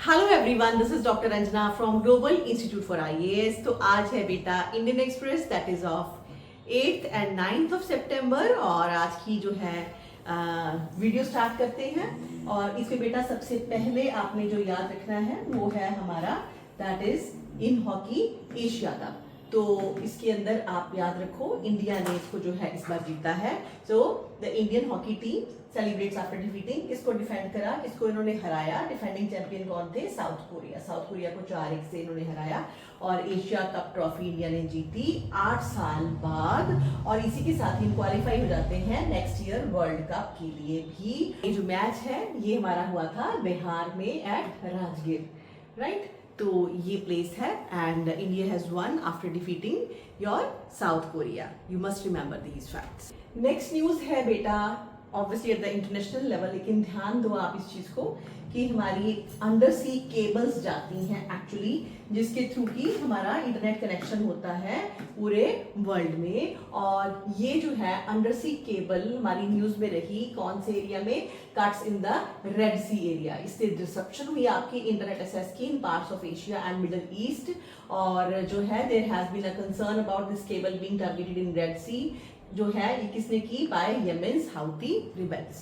Hello everyone, this is doctor Ranjana from global institute for IAS. तो आज है बेटा Indian Express that is of 8th and 9th of सितंबर और आज की जो है वीडियो स्टार्ट करते हैं। और इसमें बेटा सबसे पहले आपने जो याद रखना है वो है हमारा that is in hockey Asia cup. तो इसके अंदर आप याद रखो इंडिया ने इसको जो है इस बार जीता है। So the Indian hockey team celebrates after defeating, किसको डिफेंड करा, किसको इन्होंने हराया। डिफेंडिंग चैंपियन कौन थे? South Korea. साउथ कोरिया को 4-1 से इन्होंने हराया और एशिया कप ट्रॉफी इंडिया ने जीती 8 साल बाद। और इसी के साथ ही क्वालिफाई हो जाते हैं नेक्स्ट ईयर वर्ल्ड कप के लिए भी। ये जो मैच है ये हमारा हुआ था बिहार में एट राजगीर, राइट? तो ये प्लेस है and India has one after defeating your south Korea. You must remember these facts. Next news है बेटा obviously at the international level, लेकिन ध्यान दो आप इस चीज को कि हमारी अंडर सी केबल्स जाती हैं एक्चुअली, जिसके थ्रू की हमारा इंटरनेट कनेक्शन होता है पूरे वर्ल्ड में। और ये जो है अंडर सी केबल हमारी न्यूज में रही कौन से एरिया में? Cuts in the Red Sea area. इससे डिसरप्शन हुई आपकी इंटरनेट एक्सेस की in parts of Asia and Middle East. और जो है there has been a concern about this cable being targeted in Red Sea. जो है ये किसने की? बाय येमेन्स हाउती रिबेल्स,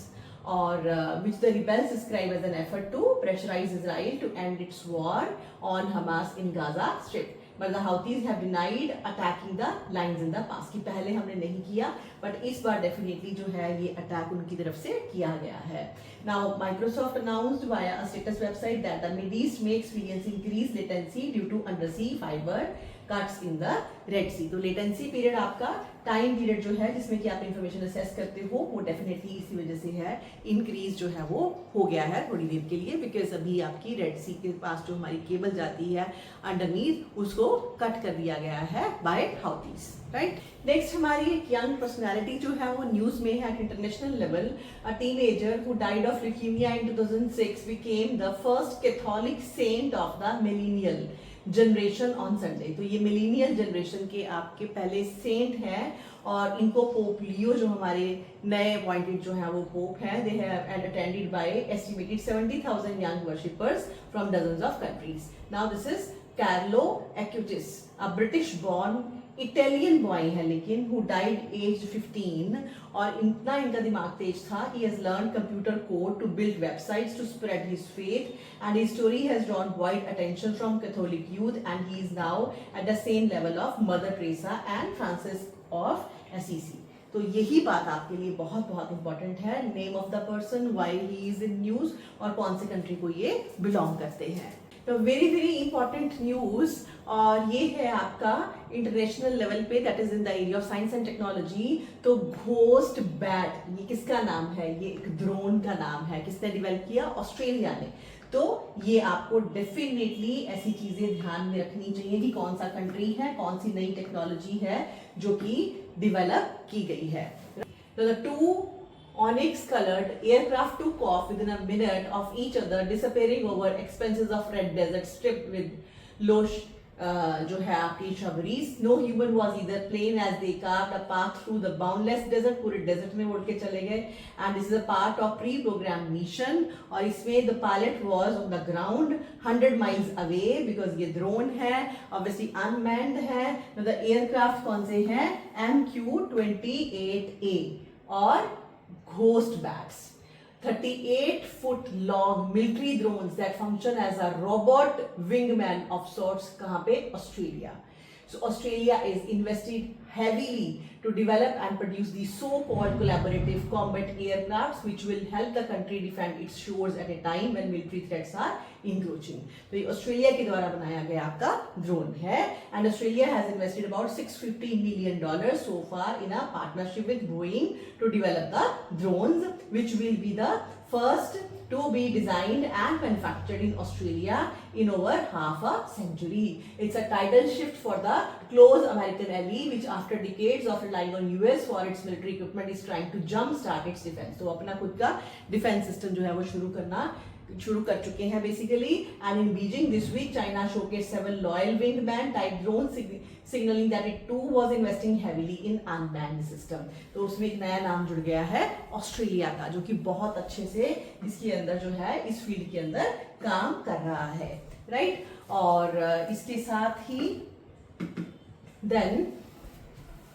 और which the rebels describe as an effort to pressurize Israel to end its war on Hamas in Gaza Strip. But the Houthis have denied attacking the lines in the past. कि पहले हमने नहीं किया but इस बार definitely जो है ये attack उनकी तरफ से किया गया है। Now Microsoft announced via a status website that the Mid East may experience increased latency due to undersea fiber cuts in the Red Sea. तो लेटेंसी पीरियड आपका टाइम पीरियड जो है जिसमें कि आप इंफॉर्मेशन असेस करते हो वो डेफिनेटली इसी वजह से है इंक्रीज जो है वो हो गया है थोड़ी देर के लिए, बिकॉज अभी आपकी रेड सी के पास जो हमारी केबल जाती है अंडरनीथ उसको कट कर दिया गया है बाय हाउथीज, राइट? नेक्स्ट हमारी एक यंग पर्सनालिटी जो है वो न्यूज में है international level. A teenager who died of leukaemia in 2006 became the first Catholic saint of the millennial generation on Sunday. तो ये मिलेनियल जनरेशन के आपके पहले सेंट हैं और इनको पोप लियो जो हमारे नए अपॉइंटेड जो है वो पोप हैं। They have attended by estimated 70,000 young worshippers from dozens of countries. Now this is Carlo Acutis, a British born Italian boy है लेकिन हु डाइड एज 15। और इतना इनका दिमाग तेज था कि has learn computer code to build websites to spread his faith and his story has drawn wide attention from Catholic youth and he is now at the same level of Mother Teresa and Francis of Assisi. तो यही बात आपके लिए बहुत बहुत important है, name of the person, why he is in news और कौन से कंट्री को ये बिलोंग करते हैं। तो वेरी वेरी इंपॉर्टेंट न्यूज और ये है आपका इंटरनेशनल लेवल पे that is in the area of science and technology. तो घोस्ट बैट ये किसका नाम है? ये एक ड्रोन का नाम है। किसने डेवलप किया? ऑस्ट्रेलिया ने। तो ये आपको डेफिनेटली ऐसी चीजें ध्यान में रखनी चाहिए कि कौन सा कंट्री है, कौन सी नई टेक्नोलॉजी है जो कि डेवलप की गई है। तो the two Onyx colored aircraft took off within a minute of each other, disappearing over expanses of red desert strip with low जो है आपकी shrubberies. No human was either plane as they carved a path through the boundless desert. पूरे desert में उड़ के चले गए and this is a part of pre-programmed mission. और इसमें the pilot was on the ground 100 miles away because ये drone है, obviously unmanned है। तो the aircraft कौन से हैं? MQ-28A और Ghost bats, 38-foot long military drones that function as a robot wingman of sorts। कहाँ पे? Australia. So Australia is invested heavily to develop and produce the so-called collaborative combat aircrafts which will help the country defend its shores at a time when military threats are encroaching। तो ये Australia के द्वारा बनाया गया आपका drone है and Australia has invested about $650 million so far in a partnership with Boeing to develop the drones which will be the first to be designed and manufactured in Australia in over half a century. It's a tidal shift for the close American ally which after decades of relying on US for its military equipment is trying to jumpstart its defense। तो अपना खुद का defence system जो है वो शुरू कर चुके हैं basically. And in Beijing this week China showcase 7 loyal wingman type drones signaling that it too was investing heavily in unmanned system। तो उसमें एक नया नाम जुड़ गया है ऑस्ट्रेलिया का, जो कि बहुत अच्छे से इसके अंदर जो है इस फील्ड के अंदर काम कर रहा है, राइट। और इसके साथ ही then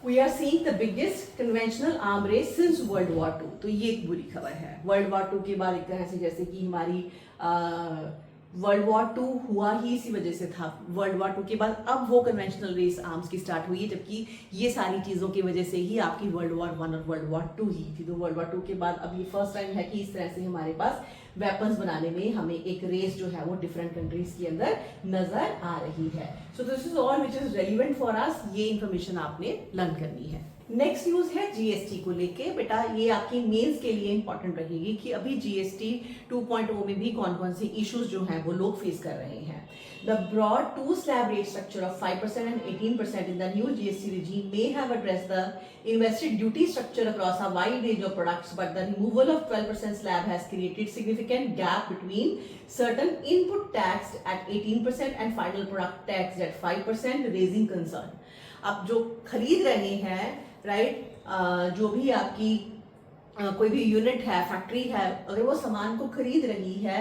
we are seeing the biggest conventional arm race since World War Two. तो ये एक बुरी खबर है। वर्ल्ड वॉर टू के बाद एक तरह से जैसे कि हमारी वर्ल्ड वॉर टू हुआ ही इसी वजह से था। वर्ल्ड वॉर टू के बाद अब वो कन्वेंशनल रेस आर्म्स की स्टार्ट हुई है, जबकि ये सारी चीज़ों की वजह से ही आपकी वर्ल्ड वॉर वन और वर्ल्ड वॉर टू ही थी। तो वर्ल्ड वॉर टू के बाद अब ये फर्स्ट टाइम है कि इस तरह से हमारे पास वेपन्स बनाने में हमें एक रेस जो है वो डिफरेंट कंट्रीज के अंदर नजर आ रही है। So this is all which is relevant for us. ये इंफॉर्मेशन आपने लर्न करनी है। नेक्स्ट न्यूज है जीएसटी को लेके। बेटा ये आपकी मेंस के लिए इंपॉर्टेंट रहेगी कि अभी जीएसटी 2.0 में भी कौन कौन से इश्यूज जो हैं वो लोग फेस कर रहे हैं। The broad two slab rate structure of 5% and 18% in the new GST regime may have addressed the invested duty structure across a wide range of products, but the removal of 12% slab has created significant gap between certain input tax at 18% and final product tax at 5%, raising concern. अब जो खरीद रहे हैं, right, जो भी आपकी कोई भी यूनिट है, फैक्ट्री है, अगर वो सामान को खरीद रही है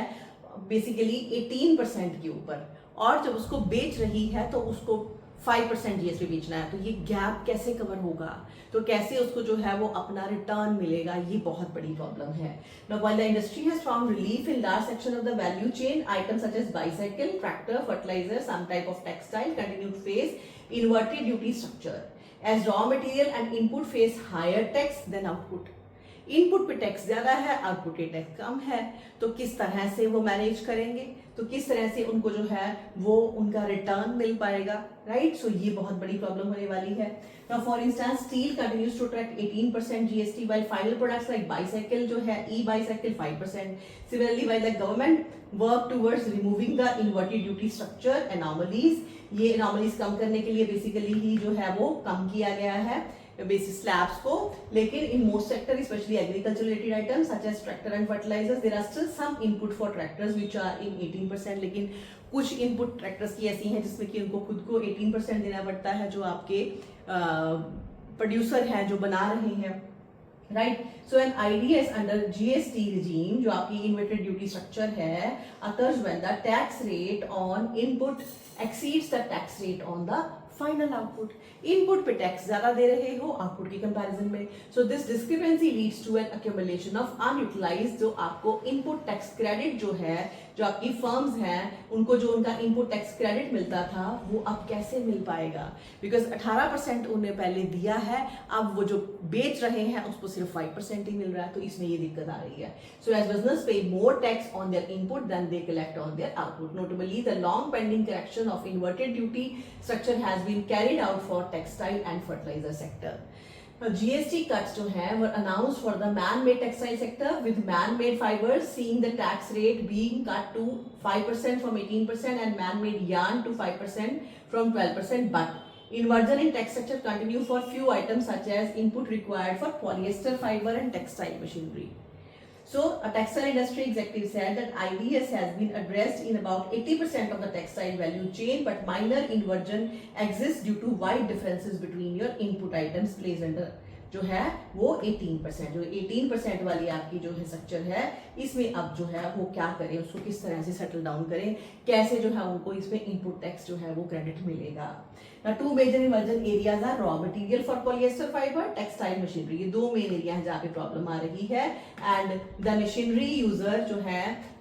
बेसिकली 18% के ऊपर और जब उसको बेच रही है तो उसको 5% जीएसटी बेचना है, तो ये गैप कैसे कवर होगा, तो कैसे उसको जो है वो अपना रिटर्न मिलेगा, ये बहुत बड़ी प्रॉब्लम है। Now while the industry has found relief in large section of the value chain, items such as bicycle, tractor, fertilizer, some type of textile continue to face inverted duty structure as raw material and input face higher tax than output. Input पे tax ज्यादा है, output पे tax कम है, तो किस तरह से वो मैनेज करेंगे, तो किस तरह से उनको जो है वो उनका रिटर्न मिल पाएगा, राइट। सो ये बहुत बड़ी प्रॉब्लम होने वाली है। Now for instance, steel continues to attract 18% GST while final products like bicycle जो है e-bicycle 5%. Similarly, while the government work towards removing the inverted duty structure anomalies, ये anomalies कम करने के लिए बेसिकली ही जो है वो कम किया गया है बेसिस स्लैब्स को, लेकिन in most sector specially agriculture related items such as tractor and fertilisers there are still some input for tractors which are in 18%, लेकिन कुछ इनपुट ट्रैक्टर्स की ऐसी हैं जिसमें कि उनको खुद को 18% देना पड़ता है जो आपके प्रोड्यूसर हैं जो बना रहे हैं, right. So an IDS under GST regime जो आपकी इन्वर्टेड ड्यूटी स्ट्रक्चर है occurs when the tax rate on input exceeds the tax rate on the final output. Input पे टैक्स ज्यादा दे रहे हो आउटपुट के कंपैरिजन में, so this discrepancy leads to an accumulation of unutilised जो आपको इनपुट टैक्स क्रेडिट जो है, जो आपकी फर्म्स हैं उनको जो उनका इनपुट टैक्स क्रेडिट मिलता था वो अब कैसे मिल पाएगा, बिकॉज 18% उन्हें पहले दिया है, अब वो जो बेच रहे हैं उसको सिर्फ 5% ही मिल रहा है, तो इसमें ये दिक्कत आ रही है। सो as business pay more tax on their input than they collect on their output. Notably the long pending correction of inverted duty structure has been carried out for textile and fertiliser sector. GST cuts जो है were announced for the man-made textile sector with man-made fibers seeing the tax rate being cut to 5% from 18% and man-made yarn to 5% from 12%, but inversion in tax structure continue for few items such as input required for polyester fiber and textile machinery. So a textile industry executive said that IDS has been addressed in about 80% of the textile value chain, but minor inversion exists due to wide differences between your input items placed under जो है वो 18%, जो 18% वाली आपकी जो है structure है इसमें अब जो है वो क्या करें, उसको किस तरह से सेटल डाउन करें, कैसे जो है उनको इसमें इनपुट टैक्स जो है वो क्रेडिट मिलेगा। Now two major emerging areas are raw material for polyester fiber, textile machinery, ये दो मेन एरिया है जहाँ पे प्रॉब्लम आ रही है, एंड द मशीनरी यूजर जो है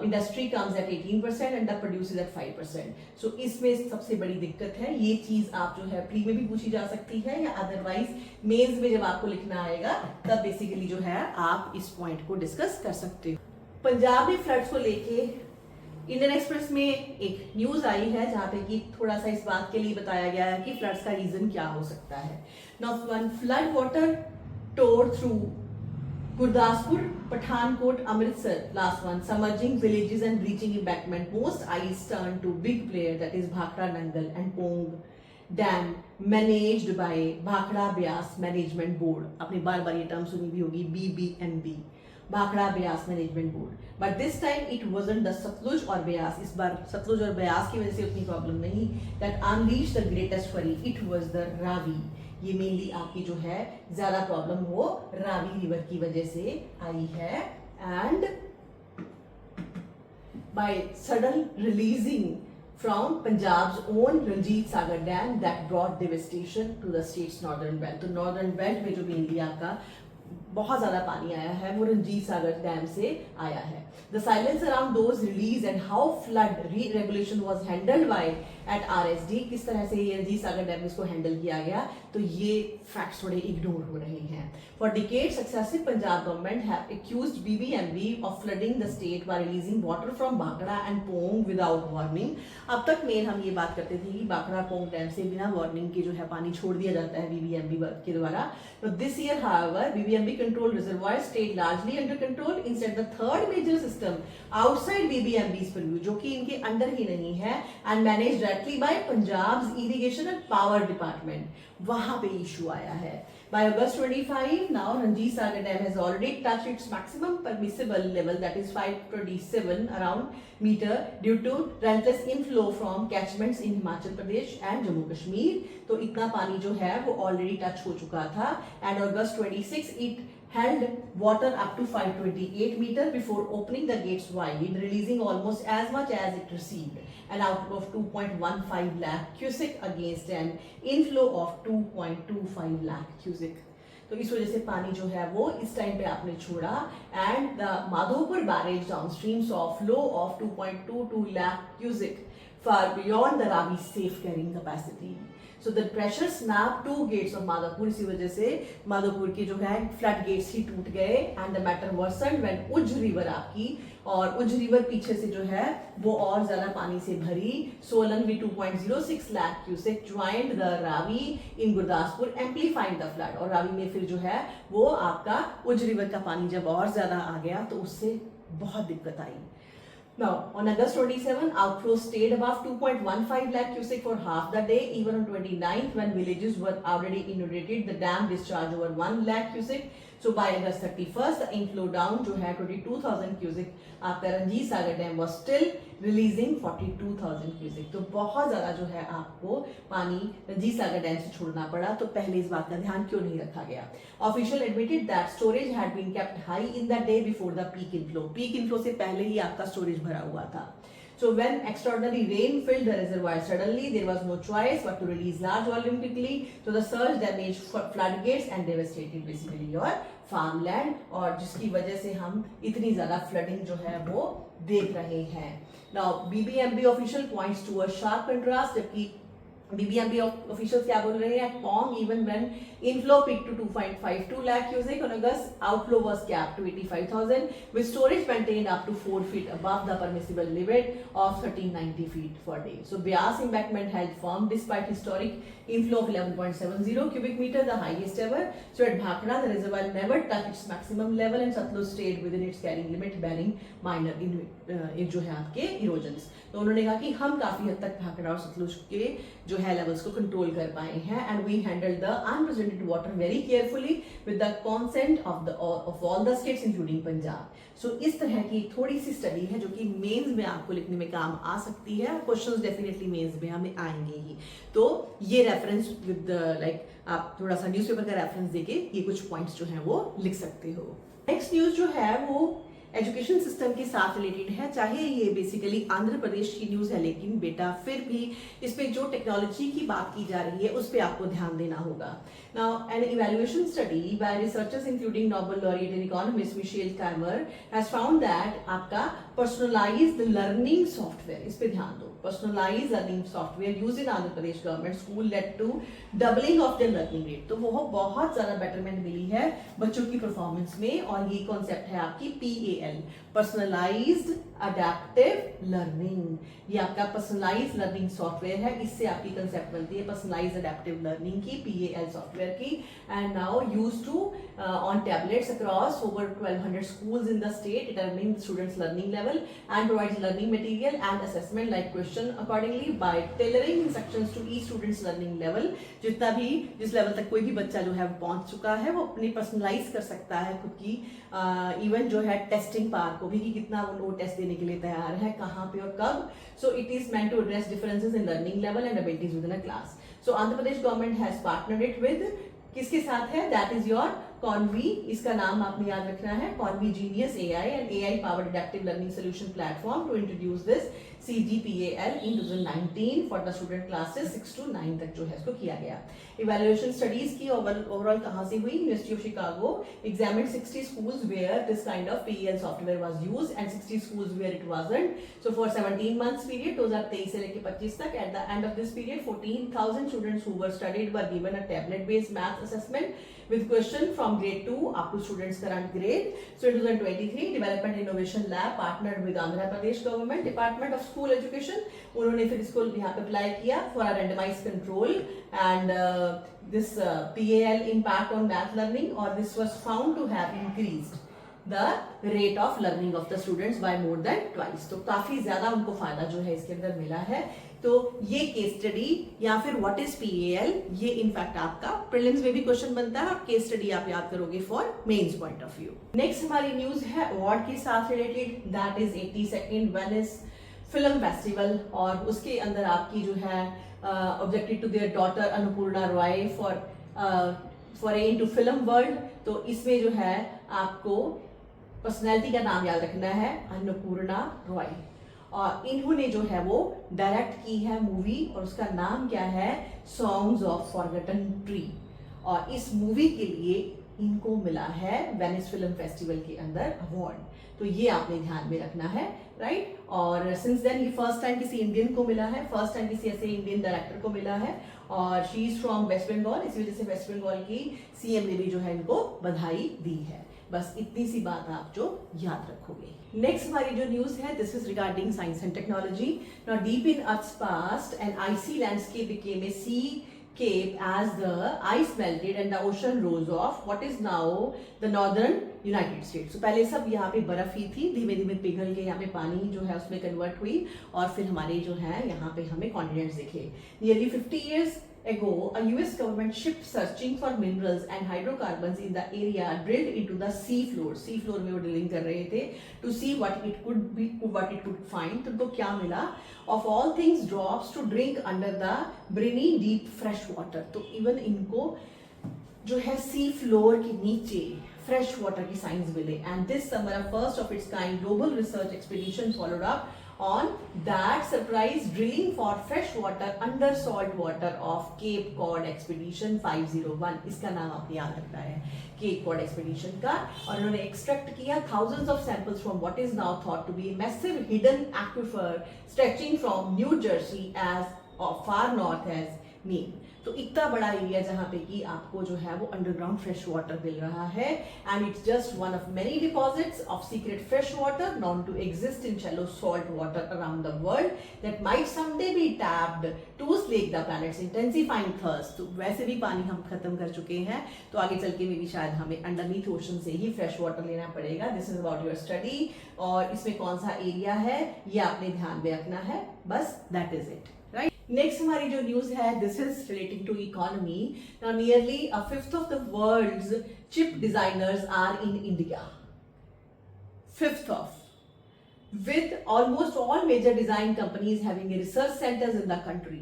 industry comes at 18% and the producer at 5%। So इसमें सबसे बड़ी दिक्कत है, ये चीज आप जो है प्री में भी पूछी जा सकती है या अदरवाइज मेंस में जब आपको लिखना आएगा तब बेसिकली जो है आप इस पॉइंट को डिस्कस कर सकते हो। पंजाब में फ्लड्स को लेके इंडियन एक्सप्रेस में एक न्यूज आई है जहां पे कि थोड़ा सा इस बात के लिए बताया गया है कि फ्लड्स का रीजन क्या हो सकता है। Now one flood water tour through Gurdaspur, Pathankot, Amritsar, last one, submerging villages and breaching embankment. Most eyes turn to big player that is Bhakra Nangal and Pong Dam managed by Bhakra Beas Management Board. आपने बार बार ये term सुनी भी होगी, BBMB, Bhakra Beas Management Board. But this time it wasn't the Satluj or Beas. इस बार सतलुज और ब्यास की वजह से उतनी प्रॉब्लम नहीं, that unleashed the greatest fury. It was the Ravi. ये मेनली आपकी जो है ज्यादा प्रॉब्लम वो रावी रिवर की वजह से आई है, and by sudden releasing from Punjab's own Ranjit Sagar Dam that brought devastation to the state's northern belt. तो northern belt में जो mainly आपका बहुत ज़्यादा पानी आया है वो रंजीत सागर डैम से आया है. The silence around those release and how flood re-regulation was handled by at RSD, किस तरह से ये रंजीत सागर डैम इसको हैंडल किया गया, तो ये फैक्ट्स थोड़े इग्नोर हो रहे हैं. For decades, successive Punjab government have accused BBMB of flooding the state by releasing water from Bhakra and Pong without warning. अब तक मेन हम ये बात करते थे कि बाकड़ा पोंग डैम से बिना वार्निंग के जो है पानी छोड़ दिया जाता है बीबीएमबी के द्वारा. तो this year however BBMB controlled reservoirs stayed largely under control. Instead the third major system outside BBMB's purview, जो कि इनके अंडर ही नहीं है, and managed directly by Punjab's irrigation and power department, वहां पे इशू आया है. By August 25, now Ranjit Sagar Dam has already touched its maximum permissible level, that is 527 around meter, due to relentless inflow from catchments in Himachal Pradesh and Jammu Kashmir. तो इतना पानी जो है वो already touch हो चुका था. And August 26, it held water up to 528 meter before opening the gates wide, releasing almost as much as it received, an outflow of 2.15 lakh cusic against an inflow of 2.25 lakh cusic. तो इस वजह से पानी जो है वो इस time पे आपने छोड़ा. And the Madhopur barrage downstream saw flow of 2.22 lakh cusic far beyond the Ravi safe carrying capacity. So the pressure snapped two gates of Madhopur. इसी वजह से माधोपुर के जो है फ्लड गेट्स ही टूट गए. एंड द मैटर वर्सनड व्हेन उज रिवर आपकी, और उज रिवर पीछे से जो है वो और ज्यादा पानी से भरी. सोलन भी 2.06 lakh cusec joined the Ravi in Gurdaspur amplifying the flood. और रावी में फिर जो है वो आपका उज रिवर का पानी जब और ज्यादा आ गया तो उससे बहुत दिक्कत आई. Now, on August 27, outflow stayed above 2.15 lakh cusic for half the day. Even on 29th, when villages were already inundated, the dam discharged over 1 lakh cusic. So by August 31st, the inflow down जो है 22,000 cusic. आपका Ranjit Sagar dam was still releasing 42,000 cusic. तो बहुत ज़्यादा जो है आपको पानी रंजीत सागर डैम से छोड़ना पड़ा. तो पहले इस बात का ध्यान क्यों नहीं रखा गया? Official admitted that storage had been kept high in the day before the peak inflow. Peak inflow से पहले ही आपका storage भरा हुआ था. So when extraordinary rain filled the reservoir suddenly, there was no choice but to release large volume quickly. So the surge damaged floodgates and devastated basically your farmland, और जिसकी वजह से हम इतनी ज्यादा flooding जो है वो देख रहे हैं. Now BBMB official points to a sharp contrast, जबकि BBMB officials क्या बोल रहे हैं? At Pong, even when inflow peaked to 2.52 lakh cusic on August, outflow was capped to 85,000, with storage maintained up to 4 feet above the permissible limit of 1390 feet per day. So Beas embankment held firm despite historic inflow of 11.70 cubic meter, the highest ever. So at Bhakra, the reservoir never touched its maximum level, and Satluj stayed within its carrying limit, bearing minor जो है आपके erosions. तो उन्होंने कहा कि हम काफी हद तक भाखड़ा और सतलुज के जो है लेवल्स को कंट्रोल कर पाए हैं. And we handle the unprecedented water very carefully with the consent of all the states including Punjab. So इस तरह की थोड़ी सी स्टडी है जो कि मेंस में आपको लिखने में काम आ सकती है. क्वेश्चंस डेफिनेटली मेंस में हमें आएंगे ही. तो ये रेफरेंस विद लाइक आप थोड़ा सा न्यूज़पेपर का रेफरेंस देके ये कुछ पॉइंट्स जो है वो लिख सकते हो. नेक्स्ट न्यूज जो है वो एजुकेशन सिस्टम के साथ रिलेटेड है. चाहे ये बेसिकली आंध्र प्रदेश की न्यूज़ है, लेकिन बेटा फिर भी इस पे जो टेक्नोलॉजी की बात की जा रही है उस पे आपको ध्यान देना होगा. Now an evaluation study by researchers including Nobel laureate and economist Michael Kremer has found that आपका पर्सनलाइज्ड लर्निंग सॉफ्टवेयर, इस पे ध्यान दो, personalised learning software used in Andhra Pradesh government school led to doubling of their learning rate. तो वो बहुत ज्यादा betterment मिली है बच्चों की परफॉर्मेंस में. और ये कॉन्सेप्ट है आपकी PAL, पर्सनलाइज्ड अडेप्टिव लर्निंग. ये आपका पर्सनलाइज्ड लर्निंग सॉफ्टवेयर है. इससे आपकी कंसेप्ट बनती है पर्सनलाइज्ड अडेप्टिव लर्निंग की, PAL सॉफ्टवेयर की. And now used to on tablets across over 1200 schools in the state, determining students' learning level and provides learning material and assessment like question accordingly by tailoring instructions to each student's learning level. जितना भी जिस level तक कोई भी बच्चा जो है वो पहुंच चुका है वो अपनी पर्सनलाइज कर सकता है खुद की इवन जो है टेस्टिंग पार्ट को भी कि कितना वो टेस्ट देने के लिए तैयार है, कहाँ पे और कब. So it is meant to address differences in learning level and abilities within a class. So Andhra Pradesh government has partnered it with किसके साथ है? दैट इज योर कॉन्वी, इसका नाम आपने याद रखना है, ConveGenius AI and AI powered adaptive learning solution platform to introduce this CGPAL in 2019 for the student classes 6 to 9 तक जो है इसको किया गया। इवैल्यूएशन स्टडीज की ओवरऑल कहाँ से हुई? University of Chicago examined 60 schools where this kind of PEL software was used and 60 schools where it wasn't. So for 17 months period 2023 से लेके 25 तक, at the end of this period 14,000 students who were studied were given a tablet based math assessment with question from grade 2 up to students current grade. So in 2023 Development Innovation Lab partnered with Andhra Pradesh government Department of School Education, उन्होंने फिर इसको यहाँ पे apply किया for a randomized control and this PAL impact on math learning, or this was found to have increased the rate of learning of the students by more than twice. तो काफी ज्यादा उनको फायदा जो है इसके अंदर मिला है। तो ये केस स्टडी या फिर व्हाट इज PAL, ये इनफैक्ट आपका प्रीलिम्स में भी क्वेश्चन बनता है और केस स्टडी आप याद करोगे for mains point of view. Next हमारी न्यूज है अवार्ड के साथ related, that is 82nd Venice film festival, और उसके अंदर आपकी जो है objected to their daughter Annapurna Roy for into film world. तो इसमें जो है आपको पर्सनैलिटी का नाम याद रखना है, अन्नपूर्णा रॉय, और इन्होंने जो है वो डायरेक्ट की है मूवी और उसका नाम क्या है? सॉन्ग्स ऑफ फॉरगॉटन ट्री, और इस मूवी के लिए इनको मिला है वेनिस फिल्म फेस्टिवल के अंदर अवार्ड। तो ये आपने ध्यान में रखना है, राइट। और सिंस देन ये फर्स्ट टाइम किसी इंडियन को मिला है, फर्स्ट टाइम किसी ऐसे इंडियन डायरेक्टर को मिला है, और she is from West Bengal, इसी वजह से वेस्ट बंगाल की CM ने भी जो है इनको बधाई दी है। बस इतनी सी बात आप जो याद रखोगे। नेक्स्ट हमारी जो न्यूज है, this is regarding science and technology. Now deep in Earth's past an icy landscape became a सी cape as the ice melted and the ocean rose off what is now the northern United States. So पहले सब यहाँ पे बर्फ ही थी, धीमे धीमे पिघल के यहाँ पे पानी जो है उसमें कन्वर्ट हुई और फिर हमारे जो है यहाँ पे हमें कॉन्टिनेंट्स दिखे। Nearly 50 years ago, a US government ship searching for minerals and hydrocarbons in the area drilled into the sea floor. Sea floor में वो ड्रिलिंग कर रहे थे to see what it could find. तो उनको क्या मिला? Of all things, drops to drink under the briny deep fresh water. तो इवन इनको जो है सी फ्लोर के नीचे फ्रेश वाटर की साइंस मिले, and this summer a first of its kind global research expedition followed up on that surprise drilling for fresh water under salt water of Cape Cod Expedition 501. इसका नाम आपने याद रखना है, Cape Cod Expedition का। और उन्होंने एक्सट्रैक्ट किया thousands of samples from what is now thought to be a massive hidden aquifer stretching from New Jersey as far north as Maine. तो इतना बड़ा एरिया जहाँ पे कि आपको जो है वो अंडरग्राउंड फ्रेश वाटर मिल रहा है, and it's just one of many deposits of secret fresh water known to exist in shallow salt water around the world that might someday be tapped to slake the planet's intensifying thirst. तो वैसे भी पानी हम खत्म कर चुके हैं, तो आगे चल के भी शायद हमें अंडरनीथ ओशन से ही फ्रेश वाटर लेना पड़ेगा। This is about your study, और इसमें कौन सा एरिया है ये आपने ध्यान में रखना है, बस that is it, right. Next हमारी जो न्यूज है, this is relating to economy. Now nearly a fifth of the world's chip designers are in India. Fifth of, with almost all major design companies having research centers in the country.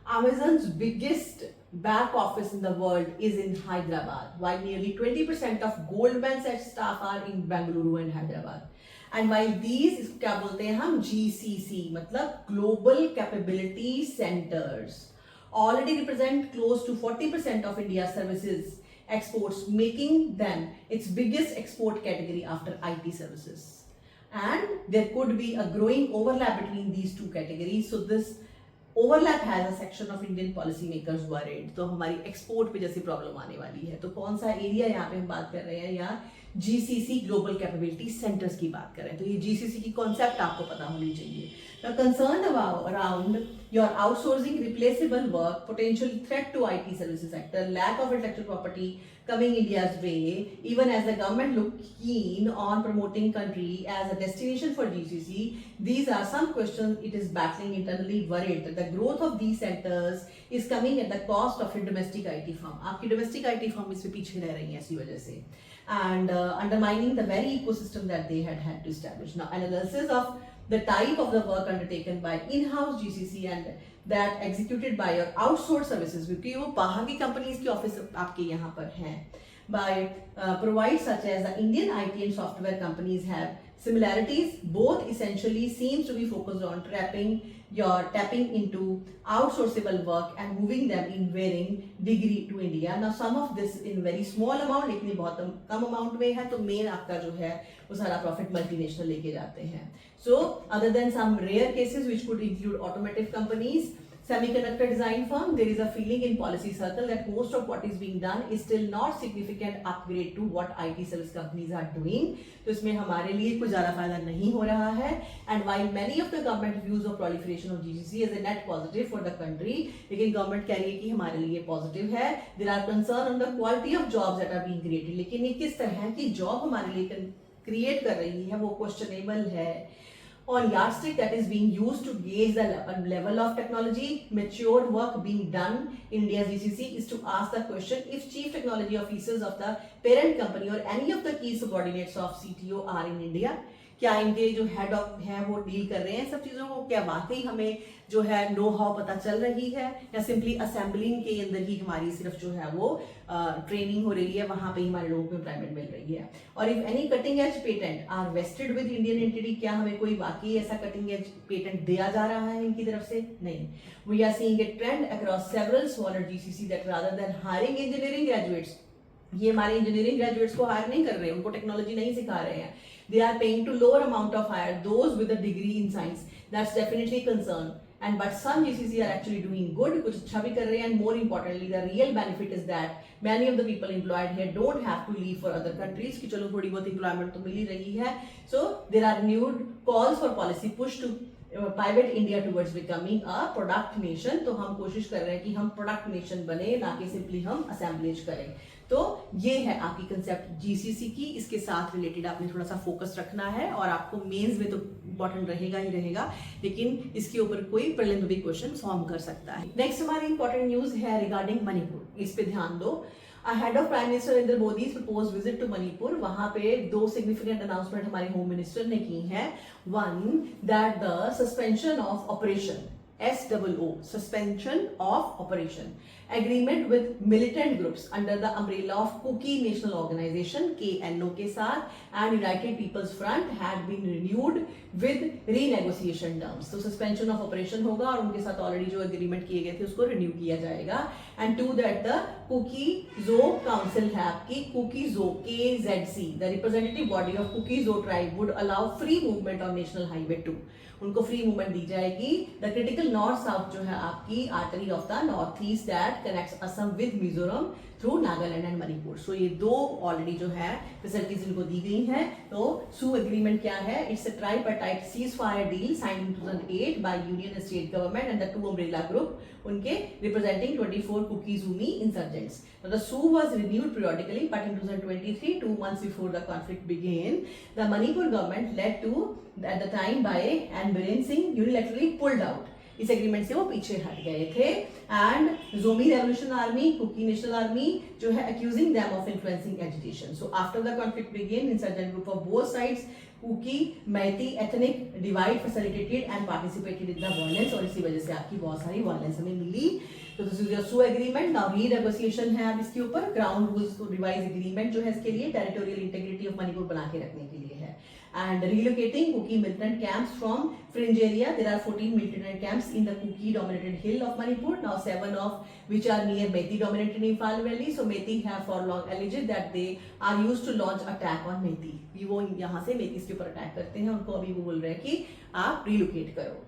Amazon's biggest back office in the world is in Hyderabad, while nearly 20% of Goldman Sachs staff are in Bengaluru and Hyderabad. And while these क्या बोलते हैं हम GCC मतलब Global Capability Centers already represent close to 40% of India's services exports, making them its biggest export category after IT services. And there could be a growing overlap between these two categories. So this overlap has a section of Indian policymakers worried. तो हमारी export पे जैसी problem आने वाली है। तो कौन सा एरिया यहाँ पे हम बात कर रहे हैं? यहाँ GCC ग्लोबल कैपेबिलिटी सेंटर्स की बात कर रहे हैं। तो ये GCC की कॉन्सेप्ट आपको पता होनी चाहिए। Now concerned around your outsourcing replaceable work, potential threat to IT services sector, lack of intellectual property coming India's way, even as the government look keen on promoting country as a destination for GCC, these are some questions it is battling internally, worried that the growth of these centers is coming at the cost of a domestic IT firm. आपकी domestic IT firm इसमें पीछे रह रही है इसी वजह से, and undermining the very ecosystem that they had to establish. Now analysis of the type of the work undertaken by in-house GCC and that executed by your outsourced services, क्योंकि वो बाहर की कंपनीज की ऑफिस आपके यहाँ पर हैं, by providers such as the Indian IT and software companies have similarities. Both essentially seems to be focused on tapping into outsourceable work and moving them in varying degree to India. Now some of this in very small amount, लेकिन बहुत कम amount में है, तो main आपका जो है वो सारा profit multinational लेके जाते हैं. So other than some rare cases which could include automotive companies, semiconductor design firm, there is a feeling in policy circle that most of what is being done is still not significant upgrade to what IT service companies are doing. तो इसमें हमारे लिए कुछ ज़्यादा फायदा नहीं हो रहा है. And while many of the government views of proliferation of GCC is a net positive for the country, लेकिन गवर्नमेंट कह रही है कि हमारे लिए पॉजिटिव है. There are concern on the quality of jobs that are being created. लेकिन ये किस तरह की जॉब हमारे लिए क्रिएट कर रही है वो क्वेश्चनेबल है. On yardstick that is being used to gauge the level of technology mature work being done in India's GCC is to ask the question if chief technology officers of the parent company or any of the key subordinates of CTO are in India. क्या इनके जो head of हैं वो deal कर रहे हैं सब चीज़ों को, क्या वाकई हमें जो है नो हाउ पता चल रही है, या सिंपली असेंबलिंग के अंदर ही हमारी सिर्फ जो है वो ट्रेनिंग हो रही है, वहां पे ही हमारे लोगों को एम्प्लॉयमेंट मिल रही है. और if any cutting edge patent are vested with Indian entity, क्या हमें कोई वाकई ऐसा कटिंग एज पेटेंट दिया जा रहा है इनकी तरफ से? नहीं. We are seeing a trend across several smaller GCC that rather than hiring engineering graduates, ये हमारे इंजीनियरिंग ग्रेजुएट्स को हायर नहीं कर रहे हैं, उनको टेक्नोलॉजी नहीं सिखा रहे हैं. They are paying to lower amount of hire those with a degree in science. That's definitely a concern. And but some GCC are actually doing good, कुछ अच्छा भी कर रहे हैं. And more importantly, the real benefit is that many of the people employed here don't have to leave for other countries. कि चलो थोड़ी बहुत employment तो मिल ही रही है. So there are renewed calls for policy push to pivot India towards becoming a product nation. तो हम कोशिश कर रहे हैं कि हम product nation बने, ना कि simply हम assemblage करें. तो ये है आपकी कंसेप्ट जीसीसी की. इसके साथ रिलेटेड आपने थोड़ा सा फोकस रखना है, और आपको मेंस में तो इंपॉर्टेंट रहेगा ही रहेगा, लेकिन इसके ऊपर कोई प्रीलिम भी क्वेश्चन फॉर्म कर सकता है. नेक्स्ट हमारी इंपॉर्टेंट न्यूज है रिगार्डिंग मणिपुर. इस पे ध्यान दो. Ahead of prime minister Narendra Modi propose visit to Manipur, वहां पे 2 सिग्निफिकेंट अनाउंसमेंट हमारे होम मिनिस्टर ने की है. One, that the suspension of operation SOO, suspension of operation agreement with militant groups under the umbrella of Kuki National Organization KNO के साथ and United People's Front had been renewed with renegotiation terms. तो suspension of operation होगा और उनके साथ already जो agreement किए गए थे उसको renew किया जाएगा. And to that the Kuki Zo Council have कि Kuki Zo KZC, the representative body of Kuki Zo tribe would allow free movement on National Highway 2. उनको फ्री मूवमेंट दी जाएगी. द क्रिटिकल नॉर्थ साउथ जो है आपकी artery of the North East that connects Assam with Mizoram through Nagaland and Manipur. So ये 2 already जो है facilities इनको दी गई हैं. तो सू एग्रीमेंट क्या है? It's a tripartite ceasefire deal signed in 2008 by union state government and the 2 umbrella group, उनके representing 24 Kuki-Zomi insurgents. Now the SOO was renewed periodically, but in 2023, 2 months before the conflict began, the Manipur government led to at the time by and Biren Singh unilaterally pulled out. इस agreement से वो पीछे हट गए थे. And Zomi revolution army, Kuki national army जो है accusing them of influencing agitation. So after the conflict began, insurgent group of both sides, Kuki Meitei ethnic divide facilitated and participated in the violence, और इसी वजह से आपकी बहुत सारी वायलेंस हमें मिली. तो this is SoO agreement. Now renegotiation है अब इसके ऊपर. ग्राउंड रूल्स को रिवाइज एग्रीमेंट जो है इसके लिए टेरिटोरियल इंटीग्रिटी ऑफ मणिपुर बना के रखने के लिए है. And relocating Kuki militant camps from fringe area. There are 14 militant camps in the Kuki dominated hill of Manipur. Now 7 of which are near Methi dominated Imphal Valley. So Methi have for long alleged that they are used to launch attack on Methi. वो यहाँ से मेथी के ऊपर attack करते हैं. उनको अभी वो बोल रहे हैं कि आप रिलोकेट करो.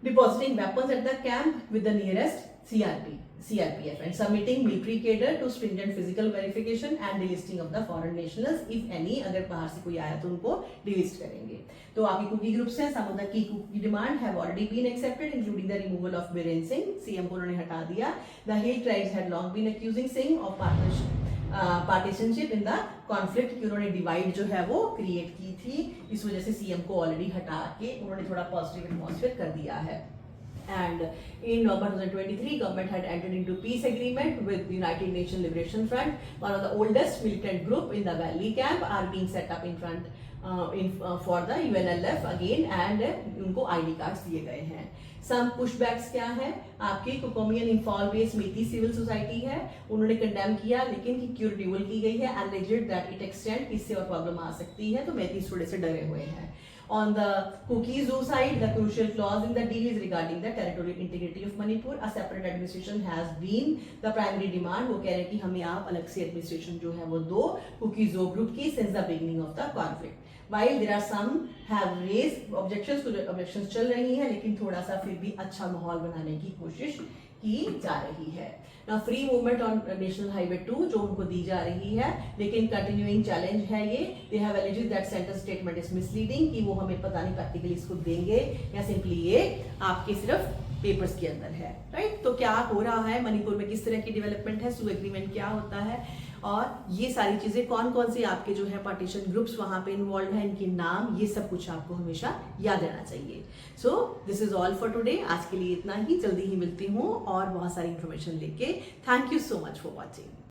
Depositing weapons at the camp with the nearest CRPF and submitting military cadre to stringent physical verification and delisting of the foreign nationals if any. अगर बाहर से कोई आया तो उनको delist करेंगे. तो आपकी कुकी ग्रुप्स हैं. some of the key Kuki demand have already been accepted including the removal of Biren Singh. CM को उन्होंने हटा दिया. The hill tribes had long been accusing Singh of पार्टीशनशिप in the conflict कि उन्होंने डिवाइड जो है वो क्रिएट की थी. इस वजह से सीएम को ऑलरेडी हटा के उन्होंने थोड़ा पॉजिटिव एटमॉस्फेयर कर दिया है. And in November 2023, government had entered into peace agreement with the United Nations Liberation Front. One of the oldest militant group in the Valley camp are being set up in front for the UNLF again, and उनको ID cards दिए गए हैं। सम पुशबैक्स क्या है, आपकी कोकोमियन Imphal based मेथी civil society है, उन्होंने condemn किया लेकिन की क्योर रिवल की गई है, एलिजेड दैट इट एक्सटेंड, इससे और प्रॉब्लम आ सकती है, तो मेथी थोड़े से डरे हुए हैं। On the Kuki Zoo side, the crucial clause in the deal is regarding the territorial integrity of Manipur. A separate administration has been the primary demand. वो कह रहे हैं कि हमें आप अलग से administration जो है वो दो Kuki Zoo group की since the beginning of the conflict. While there are some have raised objections, कुछ objections चल रही हैं, लेकिन थोड़ा सा फिर भी अच्छा माहौल बनाने की कोशिश की जा रही है। Now free movement on National Highway 2 जो उनको दी जा रही है, लेकिन continuing challenge है ये। They have alleged that center statement is misleading, कि वो हमें पता नहीं प्रैक्टिकली इसको देंगे या सिंपली ये आपके सिर्फ पेपर्स के अंदर है, राइट। तो क्या हो रहा है मणिपुर में, किस तरह की डेवलपमेंट है, सू एग्रीमेंट क्या होता है, और ये सारी चीजें कौन कौन से आपके जो है पार्टीशन ग्रुप्स वहां पे इन्वॉल्व है, इनके नाम, ये सब कुछ आपको हमेशा याद रहना चाहिए। So this is all for today. आज के लिए इतना ही, जल्दी ही मिलती हूँ और बहुत सारी इंफॉर्मेशन लेके। Thank you so much for watching.